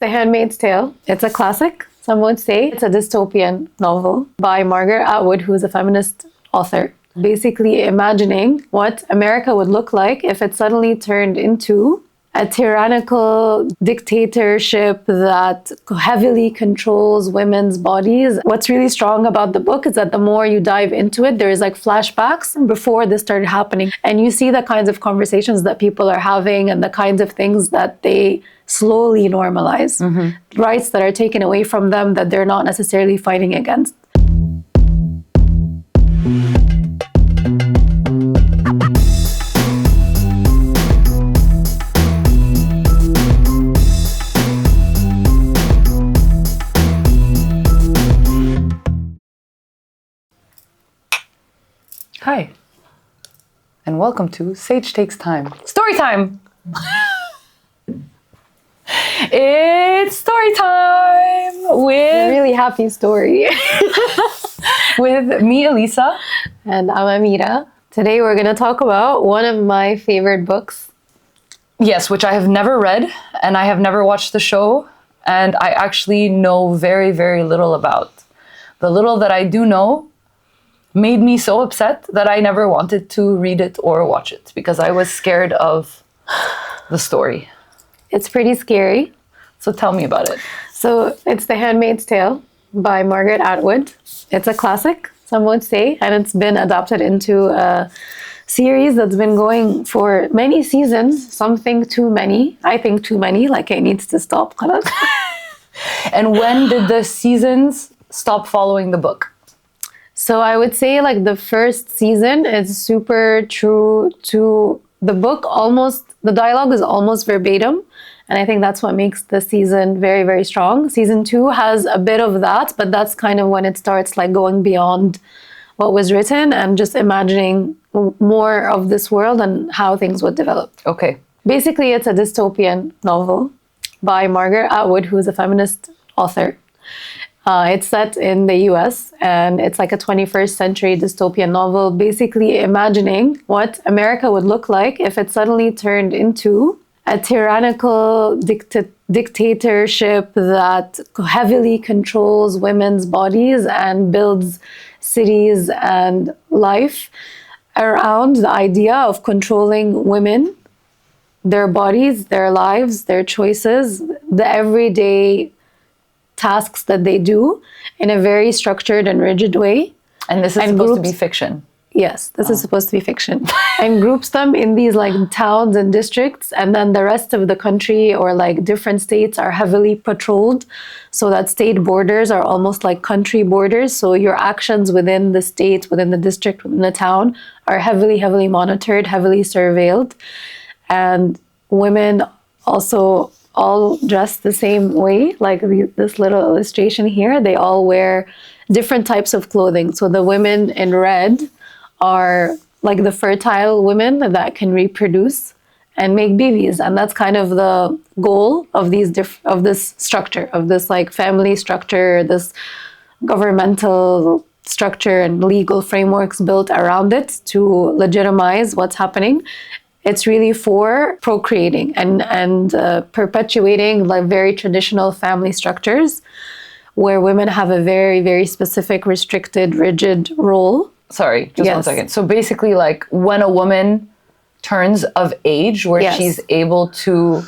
The Handmaid's Tale. It's a classic, some would say. It's a dystopian novel by Margaret Atwood, who is a feminist author. Basically imagining what America would look like if it suddenly turned into a tyrannical dictatorship that heavily controls women's bodies. What's really strong about the book is that the more you dive into it, there's like flashbacks before this started happening. And you see the kinds of conversations that people are having and the kinds of things that they slowly normalize. Rights that are taken away from them that they're not necessarily fighting against. Hi, and welcome to Sage Takes Time. Story time! It's story time with A really happy story. with me, Elissa. And I'm Amira. Today we're going to talk about one of my favorite books. Yes, which I have never read, and I have never watched the show, and I actually know very, very little about. The little that I do know made me so upset that I never wanted to read it or watch it because I was scared of the story. It's pretty scary. So tell me about it. So it's The Handmaid's Tale by Margaret Atwood. It's a classic, some would say, and it's been adapted into a series that's been going for many seasons. Some think too many. I think too many, like it needs to stop. And when did the seasons stop following the book? So I would say like the first season is super true to the book. Almost, the dialogue is almost verbatim. And I think that's what makes the season very, very strong. Season 2 has a bit of that, but that's kind of when it starts like going beyond what was written and just imagining more of this world and how things would develop. Okay. Basically, it's a dystopian novel by Margaret Atwood, who is a feminist author. It's set in the US and it's like a 21st century dystopian novel, basically imagining what America would look like if it suddenly turned into a tyrannical dictatorship that heavily controls women's bodies and builds cities and life around the idea of controlling women, their bodies, their lives, their choices, the everyday tasks that they do in a very structured and rigid way. And this is supposed to be fiction. Yes, this is supposed to be fiction. And groups them in these like towns and districts, and then the rest of the country or like different states are heavily patrolled, so that state borders are almost like country borders. So your actions within the state, within the district, within the town are heavily, heavily monitored, heavily surveilled. And women also all dressed the same way, like this little illustration here. They all wear different types of clothing. So the women in red are like the fertile women that can reproduce and make babies, and that's kind of the goal of of this structure, of this like family structure, this governmental structure and legal frameworks built around it to legitimize what's happening. It's really for procreating and perpetuating like very traditional family structures where women have a very, very specific, restricted, rigid role. Sorry, just 1 second. So basically, like when a woman turns of age where she's able to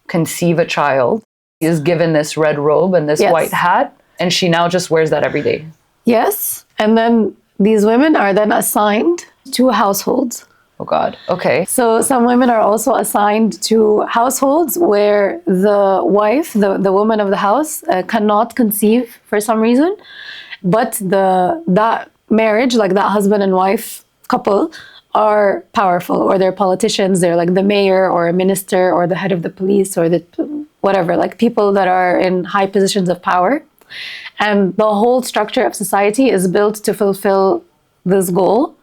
conceive a child, she is given this red robe and this white hat, and she now just wears that every day. Yes. And then these women are then assigned to households. Oh God, okay. So some women are also assigned to households where the wife, the woman of the house, cannot conceive for some reason, but that marriage, like that husband and wife couple, are powerful, or they're politicians. They're like the mayor or a minister or the head of the police or the whatever, like people that are in high positions of power. And the whole structure of society is built to fulfill this goal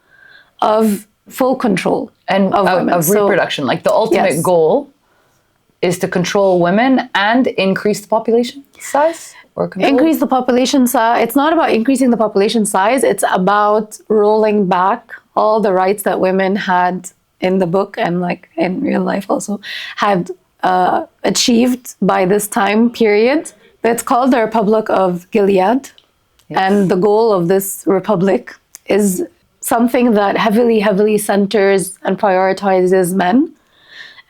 of full control and of women. Of reproduction. Like the ultimate goal is to control women and increase the population size? Or increase the population size. It's not about increasing the population size. It's about rolling back all the rights that women had in the book and like in real life also had achieved by this time period. It's called the Republic of Gilead. Yes. And the goal of this republic is something that heavily centers and prioritizes men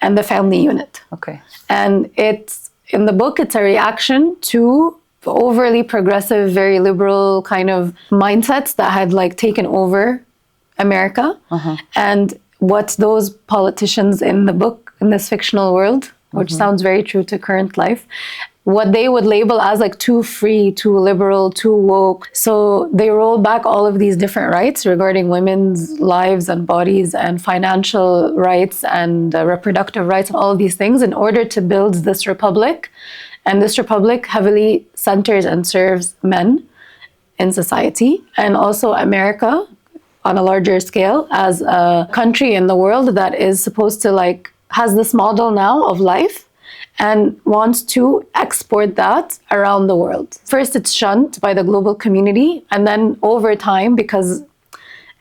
and the family unit. Okay. And in the book, it's a reaction to overly progressive, very liberal kind of mindsets that had like taken over America. And what those politicians in the book, in this fictional world, which sounds very true to current life, what they would label as like too free, too liberal, too woke. So they rolled back all of these different rights regarding women's lives and bodies and financial rights and reproductive rights and all of these things in order to build this republic. And this republic heavily centers and serves men in society, and also America on a larger scale as a country in the world that is supposed to like, has this model now of life and wants to export that around the world. First, it's shunned by the global community, and then over time, because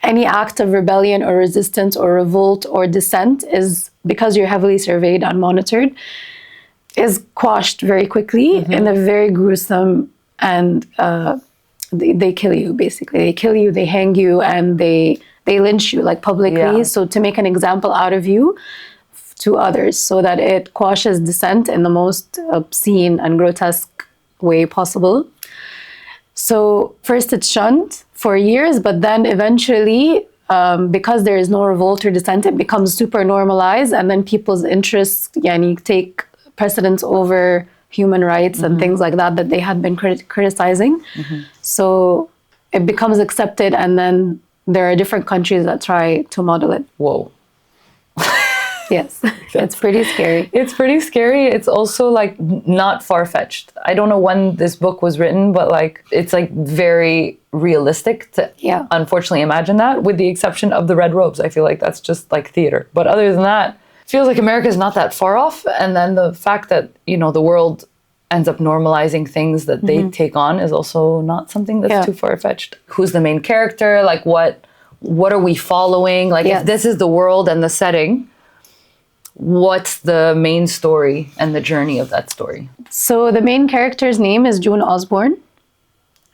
any act of rebellion or resistance or revolt or dissent is, because you're heavily surveyed and monitored, is quashed very quickly in a very gruesome, and they kill you, basically. They kill you, they hang you, and they lynch you like publicly. Yeah. So to make an example out of you to others, so that it quashes dissent in the most obscene and grotesque way possible. So first it's shunned for years, but then eventually, because there is no revolt or dissent, it becomes super normalized, and then people's interests take precedence over human rights and things like that they had been criticizing. So it becomes accepted, and then there are different countries that try to model it. Whoa. Yes, it's pretty scary. It's pretty scary. It's also like not far-fetched. I don't know when this book was written, but like it's like very realistic to unfortunately imagine that, with the exception of the red robes. I feel like that's just like theater. But other than that, it feels like America is not that far off. And then the fact that, you know, the world ends up normalizing things that they take on is also not something that's too far-fetched. Who's the main character? Like what are we following? Like if this is the world and the setting, what's the main story and the journey of that story? So the main character's name is June Osborne.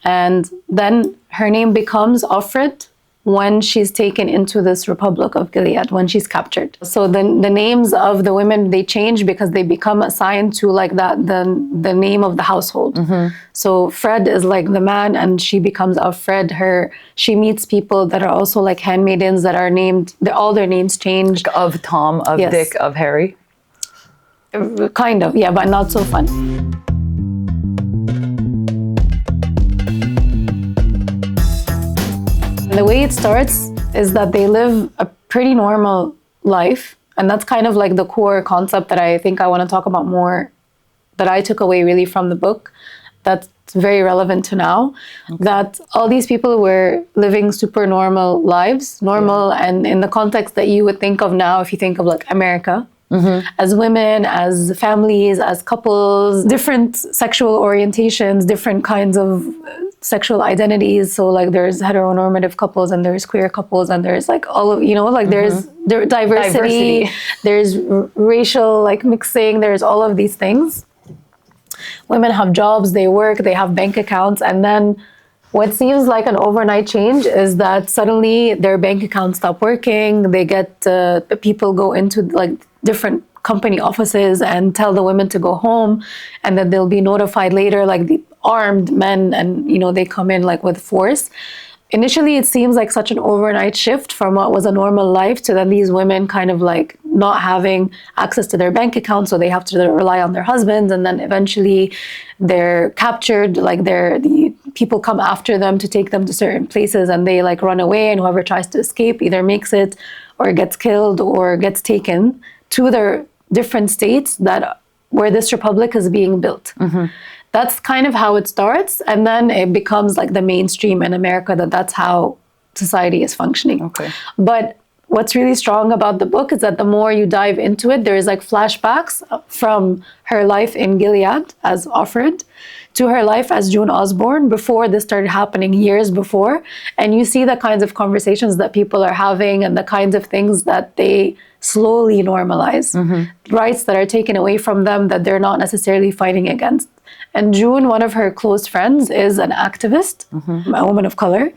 And then her name becomes Offred when she's taken into this Republic of Gilead, when she's captured. So the names of the women, they change because they become assigned to like that the name of the household. So Fred is like the man, and she becomes Offred. She meets people that are also like handmaidens that are named, all their names change. Like of Tom, of Dick, of Harry? Kind of, yeah, but not so fun. The way it starts is that they live a pretty normal life. And that's kind of like the core concept that I think I want to talk about more, that I took away really from the book, that's very relevant to now. That all these people were living super normal lives, and in the context that you would think of now if you think of like America. As women, as families, as couples, different sexual orientations, different kinds of sexual identities. So like there's heteronormative couples and there's queer couples and there's like all of, like there's diversity, there's racial like mixing, there's all of these things. Women have jobs, they work, they have bank accounts, and then what seems like an overnight change is that suddenly their bank accounts stop working. They get people go into like different company offices and tell the women to go home, and then they'll be notified later, like the armed men, and they come in like with force. Initially, it seems like such an overnight shift from what was a normal life to then these women kind of like not having access to their bank account, so they have to rely on their husbands, and then eventually they're captured, like the people come after them to take them to certain places, and they like run away, and whoever tries to escape either makes it or gets killed or gets taken to their different states where this republic is being built. That's kind of how it starts, and then it becomes like the mainstream in America that's how society is functioning. But what's really strong about the book is that the more you dive into it, there's like flashbacks from her life in Gilead as Offred to her life as June Osborne before this started happening, years before. And you see the kinds of conversations that people are having and the kinds of things that they slowly normalize, rights that are taken away from them that they're not necessarily fighting against. And June, one of her close friends, is an activist, a woman of color.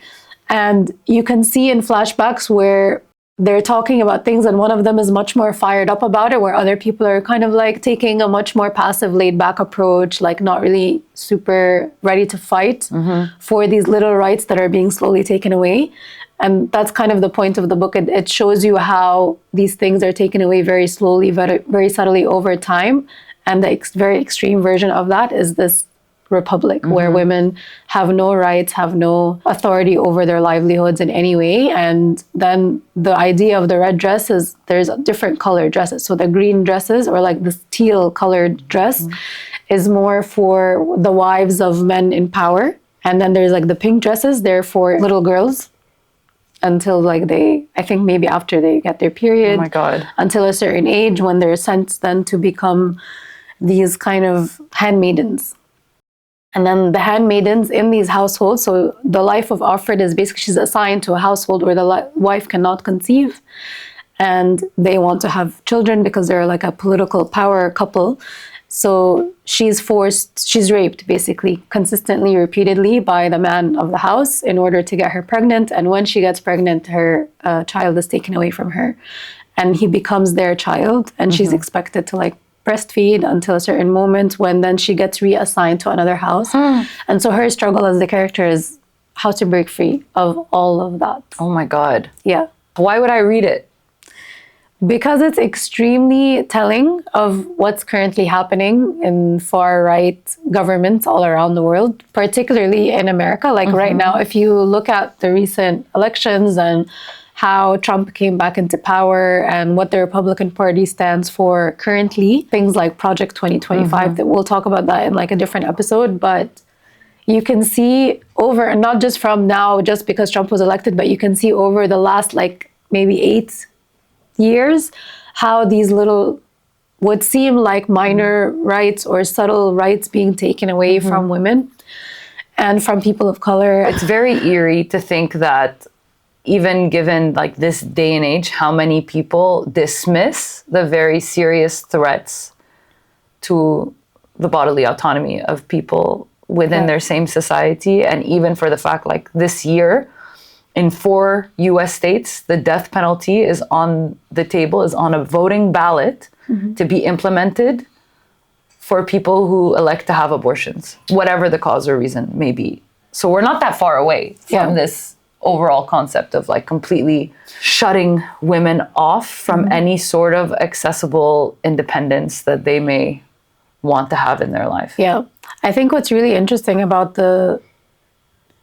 And you can see in flashbacks where they're talking about things and one of them is much more fired up about it, where other people are kind of like taking a much more passive, laid back approach, like not really super ready to fight for these little rights that are being slowly taken away. And that's kind of the point of the book. It shows you how these things are taken away very slowly, very, very subtly over time. And the very extreme version of that is this republic where women have no rights, have no authority over their livelihoods in any way. And then the idea of the red dress is there's different colored dresses. So the green dresses, or like this teal colored dress, is more for the wives of men in power. And then there's like the pink dresses, they're for little girls until like I think maybe after they get their period. Oh my God. Until a certain age when they're sent then to become these kind of handmaidens. And then the handmaidens in these households, so the life of Offred is basically she's assigned to a household where the wife cannot conceive. And they want to have children because they're like a political power couple. So she's raped basically consistently, repeatedly by the man of the house in order to get her pregnant. And when she gets pregnant, her child is taken away from her. And he becomes their child. And she's expected to like breastfeed until a certain moment when then she gets reassigned to another house. And so her struggle as the character is how to break free of all of that. Oh my God. Yeah. Why would I read it? Because it's extremely telling of what's currently happening in far-right governments all around the world, particularly in America. Like right now, if you look at the recent elections and how Trump came back into power and what the Republican Party stands for currently, things like Project 2025, that we'll talk about that in like a different episode, but you can see over, not just from now, just because Trump was elected, but you can see over the last like maybe 8 years, how these little would seem like minor rights or subtle rights being taken away from women and from people of color. It's very eerie to think that even given like this day and age, how many people dismiss the very serious threats to the bodily autonomy of people within their same society. And even for the fact like this year, in 4 US states, the death penalty is on the table, is on a voting ballot to be implemented for people who elect to have abortions, whatever the cause or reason may be. So we're not that far away from this overall concept of like completely shutting women off from any sort of accessible independence that they may want to have in their life. Yeah. I think what's really interesting about the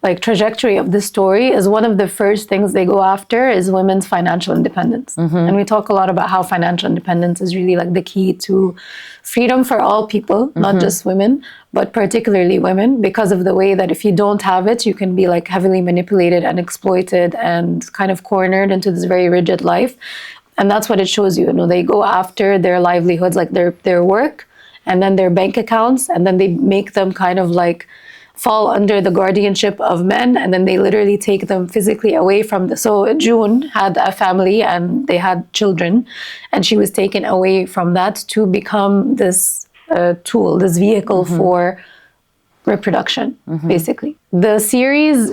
like trajectory of this story is one of the first things they go after is women's financial independence. And we talk a lot about how financial independence is really like the key to freedom for all people, not just women, but particularly women, because of the way that if you don't have it, you can be like heavily manipulated and exploited and kind of cornered into this very rigid life. And that's what it shows you. You know, they go after their livelihoods, like their work, and then their bank accounts, and then they make them kind of like fall under the guardianship of men, and then they literally take them physically away from the... So June had a family and they had children, and she was taken away from that to become this tool, this vehicle for reproduction, basically. The series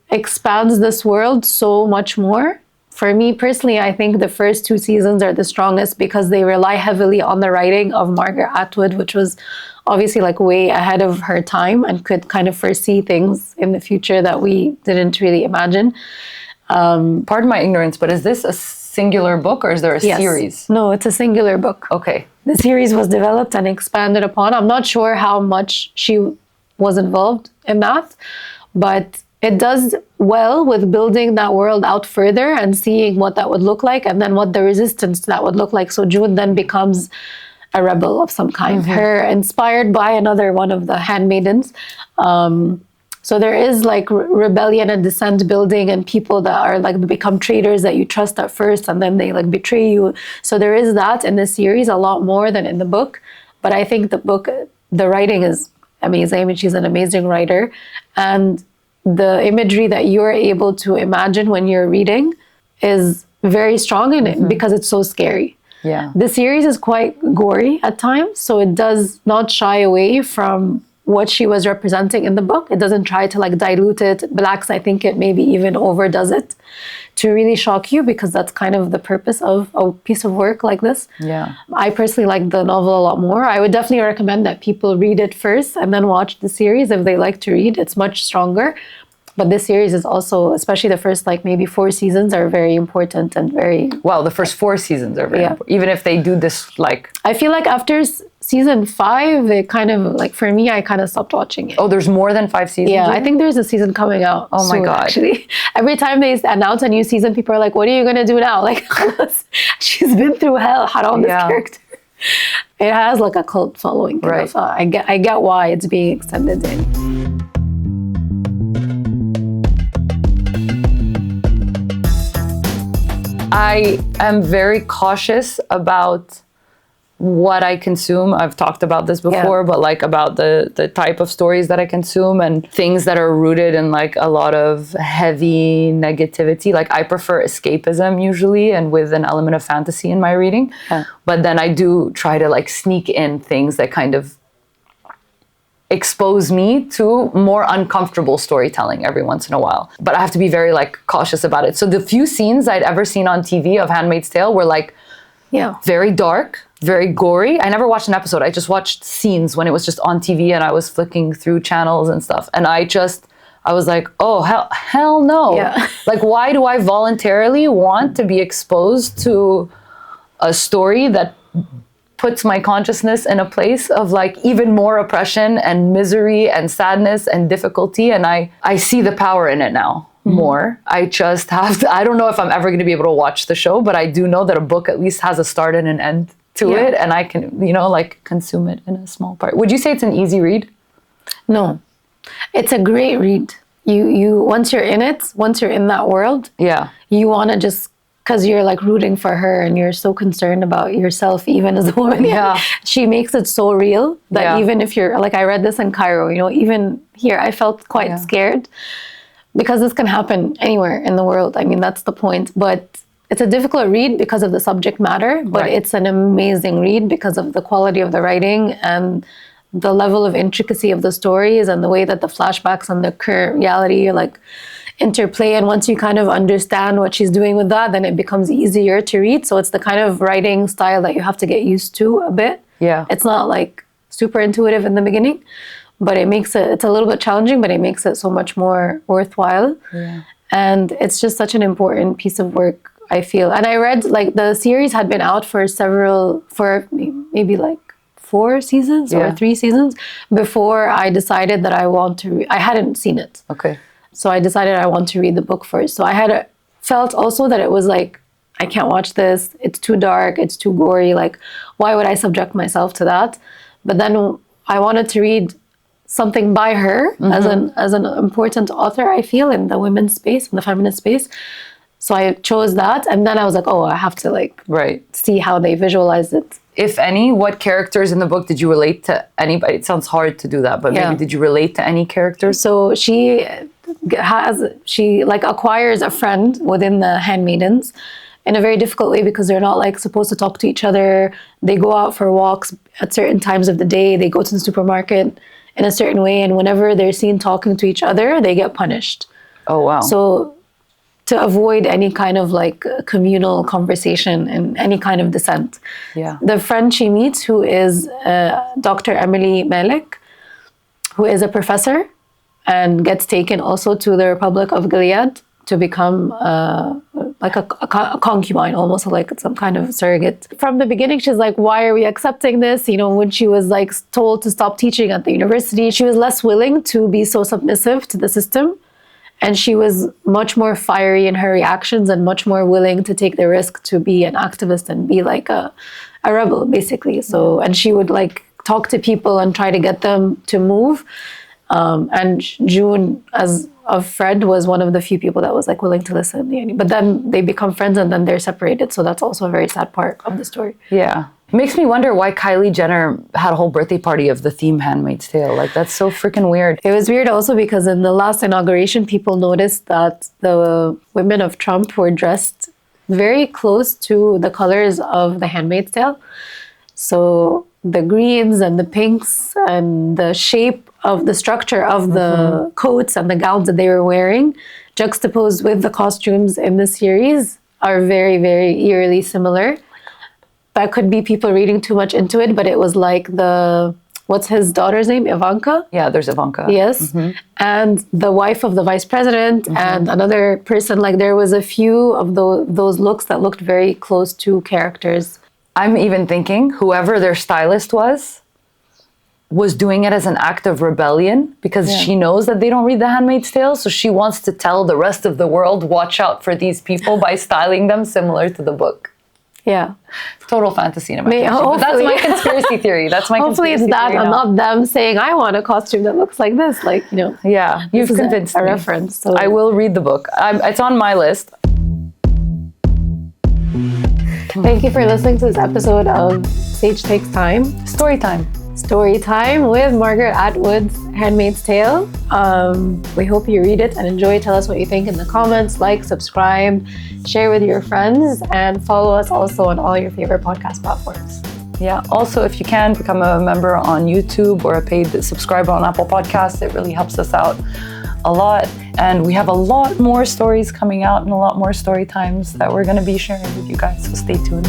expands this world so much more. For me personally, I think the first 2 seasons are the strongest because they rely heavily on the writing of Margaret Atwood, which was obviously like way ahead of her time and could kind of foresee things in the future that we didn't really imagine. Pardon my ignorance, but is this a singular book or is there a series? No, it's a singular book. Okay. The series was developed and expanded upon. I'm not sure how much she was involved in that, but it does well with building that world out further and seeing what that would look like and then what the resistance to that would look like. So June then becomes a rebel of some kind. Her inspired by another one of the handmaidens. So there is like rebellion and dissent building, and people that are like become traitors that you trust at first and then they like betray you. So there is that in the series a lot more than in the book. But I think the book, the writing is amazing. I mean, she's an amazing writer. And the imagery that you're able to imagine when you're reading is very strong in it because it's so scary. Yeah. The series is quite gory at times, so it does not shy away from what she was representing in the book. It doesn't try to like dilute it. Blacks, I think it maybe even overdoes it to really shock you, because that's kind of the purpose of a piece of work like this. Yeah. I personally like the novel a lot more. I would definitely recommend that people read it first and then watch the series if they like to read. It's much stronger. But this series is also, especially the first like maybe 4 seasons, are very important and very... Well, the first 4 seasons are very important. Even if they do this like... I feel like after season 5, it kind of like, for me, I kind of stopped watching it. Oh, there's more than 5 seasons? Yeah, I think there's a season coming out. Oh my soon, God. Actually, every time they announce a new season, people are like, what are you going to do now? Like, she's been through hell. Haram, this character. It has like a cult following. Right. I get why it's being extended in. I am very cautious about what I consume. I've talked about this before, but like about the type of stories that I consume and things that are rooted in like a lot of heavy negativity. Like I prefer escapism usually and with an element of fantasy in my reading. Yeah. But then I do try to like sneak in things that kind of expose me to more uncomfortable storytelling every once in a while. But I have to be very like cautious about it. So the few scenes I'd ever seen on TV of Handmaid's Tale were like very dark, very gory. I never watched an episode. I just watched scenes when it was just on TV and I was flicking through channels and stuff. And I was like, oh, hell no. Yeah. Like, why do I voluntarily want to be exposed to a story that puts my consciousness in a place of like even more oppression and misery and sadness and difficulty? And I see the power in it now more. I just have to, I don't know if I'm ever going to be able to watch the show, but I do know that a book at least has a start and an end to it, and I can, you know, like consume it in a small part. Would you say it's an easy read? No, it's a great read. You once you're in it, once you're in that world, you want to just, because you're like rooting for her and you're so concerned about yourself even as a woman. She makes it so real that even if you're like, I read this in Cairo, you know, even here I felt quite scared, because this can happen anywhere in the world. I mean, that's the point. But it's a difficult read because of the subject matter, but it's an amazing read because of the quality of the writing and the level of intricacy of the stories and the way that the flashbacks and the current reality like interplay. And once you kind of understand what she's doing with that, then it becomes easier to read. So it's the kind of writing style that you have to get used to a bit. Yeah. It's not like super intuitive in the beginning, but it makes it, it's a little bit challenging, but it makes it so much more worthwhile. Yeah. And it's just such an important piece of work, I feel. And I read, like, the series had been out for maybe like 4 seasons or 3 seasons before I decided that I want to, I hadn't seen it. Okay. So I decided I want to read the book first. So I had felt also that it was like, I can't watch this. It's too dark. It's too gory. Like, why would I subject myself to that? But then I wanted to read something by her as an important author, I feel, in the women's space, in the feminist space. So I chose that. And then I was like, oh, I have to like see how they visualize it. If any, what characters in the book did you relate to anybody? It sounds hard to do that, but maybe did you relate to any characters? So she like acquires a friend within the handmaidens in a very difficult way, because they're not like supposed to talk to each other. They go out for walks at certain times of the day. They go to the supermarket in a certain way. And whenever they're seen talking to each other, they get punished. Oh, wow. So to avoid any kind of like communal conversation and any kind of dissent. Yeah. The friend she meets, who is Dr. Emily Malik, who is a professor and gets taken also to the Republic of Gilead to become like a concubine, almost like some kind of surrogate. From the beginning, she's like, why are we accepting this? You know, when she was like told to stop teaching at the university, she was less willing to be so submissive to the system. And she was much more fiery in her reactions and much more willing to take the risk to be an activist and be like a rebel, basically. So, and she would like talk to people and try to get them to move. And June, as of Fred, was one of the few people that was like willing to listen. But then they become friends and then they're separated. So that's also a very sad part of the story. Yeah. It makes me wonder why Kylie Jenner had a whole birthday party of the theme Handmaid's Tale. Like, that's so freaking weird. It was weird also because in the last inauguration, people noticed that the women of Trump were dressed very close to the colors of the Handmaid's Tale. So the greens and the pinks and the shape of the structure of the coats and the gowns that they were wearing, juxtaposed with the costumes in the series, are very, very eerily similar. That could be people reading too much into it, but it was like what's his daughter's name? Ivanka? Yeah, there's Ivanka. Yes. And the wife of the vice president and another person. Like, there was a few of those looks that looked very close to characters. I'm even thinking whoever their stylist was doing it as an act of rebellion because she knows that they don't read The Handmaid's Tale. So she wants to tell the rest of the world, watch out for these people by styling them similar to the book. Yeah. Total fantasy in imagination. But that's my conspiracy theory. Hopefully it's that and not them saying, I want a costume that looks like this. Like, Yeah, you've convinced me. A reference. So I will read the book. It's on my list. Thank you for listening to this episode of Sage Takes Time. Story time. Story time with Margaret Atwood's Handmaid's Tale. We hope you read it and enjoy. Tell us what you think in the comments. Like, subscribe, share with your friends, and follow us also on all your favorite podcast platforms. Yeah. Also, if you can, become a member on YouTube or a paid subscriber on Apple Podcasts. It really helps us out a lot. And we have a lot more stories coming out and a lot more story times that we're going to be sharing with you guys. So stay tuned.